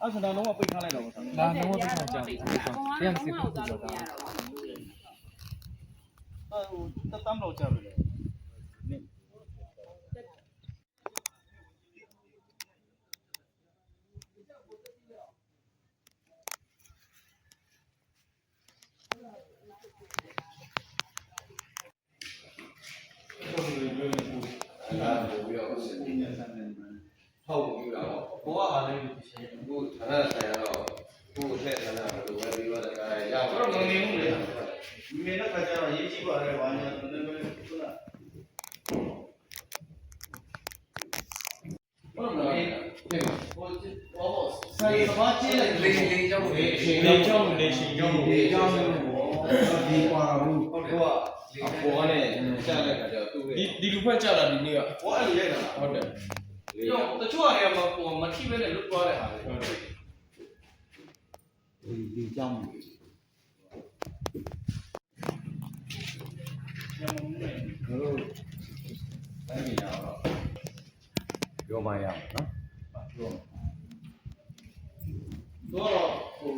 အဲ့ဒါတော့ပိတ်ထားလိုက်တော့ဒါတော့ပိတ်ထားကြတယ်ပြန်စစ်ဖို့ဆိုတာဟိုတမ်းတော့ကြပြီဟုတ်ပြီလားဘောကအားလည်းကိုဌာနဆိုင်ရာတော့ကိုထက်ဌာနလိုပဲပြီးတော့ဒါရပါတော့မနေဘူးလေဒီနေ့တော့ခါကျတော့ရေးကြည့်ပါလေဘာညာနည်းနည်းခုနဟုတ်လားဒီဟိုဆိုင်ဘာကြည့်လိုက်လေးကြောင့်လေးရှင်ကြောင့်ဒီကွာဘူးဟုတ်ကဲ့ဘောနဲ့ကြားလိုက်ခါကျတော့သူ့ဒီလူဖက်ကြတာဒီနေ့ကဘောအဲ့လိုရိုက်တာဟုတ်တယ်တချို့အရာမထိပဲနဲ့လွတ်သွားတဲ့ဟာတွေဟုတ်တယ်ဒီကြောင်းတို့တိုင်းပြည်တော့ပြောမရဘူးနော်တော့ဟို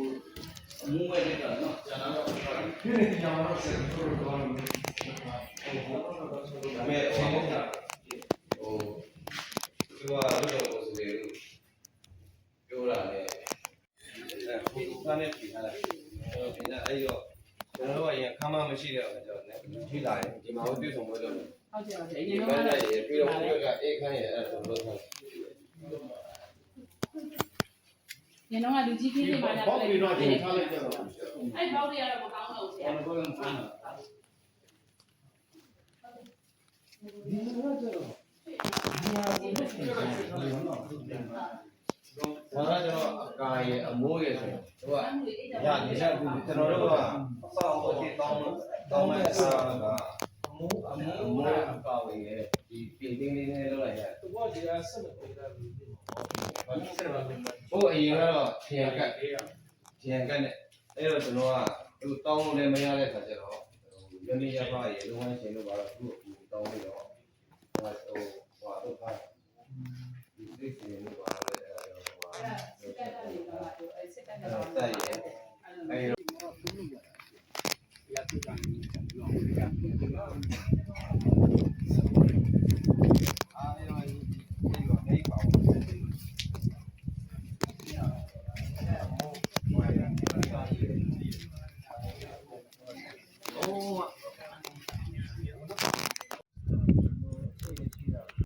အမှုမဲ့တဲ့ကနော်ကျန်တာတော့ဒီနေ့ညမှာတော့ဆက်ပြီးတော့တော့မဲ့ချင်းနေတာဟိုသူကလို့တော့ဆိုရပြောတာလေဟိုကနဲ့ပြင်ထားတာအဲ့တော့ကျွန်တော်တို့ကရင်ခမ်းမမရှိတဲ့အခါကျတော့လည်းထိလာတယ်ဒီမှာတွေ့ဆုံပွဲလုပ်တယ်ဟုတ်တယ်ဟုတ်တယ်ဒီကနေ့ပြီးတော့ဒီကအေးခမ်းရဲ့အဲ့ဒါလုပ်ထားညနေကလူကြီးကြီးတွေပါလာပေါ့ပြီးတော့ဒီထားလိုက်ကြတော့အဲ့ဘောက်တွေကတော့မကောင်းတော့ဆရာဘာလို့ဖမ်းတာဒီလိုကြတော့ဘာသာတော့အကာရဲ့အမိုးရဲ့ဆိုတော့သူကညနေချက်ကူကျွန်တော်တို့ကအဆောက်အအုံတောင်းမဲ့စားကအမိုးအကာရဲ့ဒီပြင်တင်းလေးနဲ့လောက်လိုက်ရသူကဒီကဆက်မပြေတာဘူးဟိုအရင်ကတော့ထင်ကတ်နဲ့အဲ့တော့ကျွန်တော်ကသူတောင်းလို့လည်းမရတဲ့ခါကျတော့ရမီရပါရေလုံးဝရှင်လို့ပါတော့သူ့အကူတောင်းပြီးတော့ဟိုတော့ဖာဒီစိတ်ရှင်လို့ပါလေအဲ့ဒါတော့ဟိုစစ်တပ်ကနေတော့အဲ့စစ်တပ်ကတော့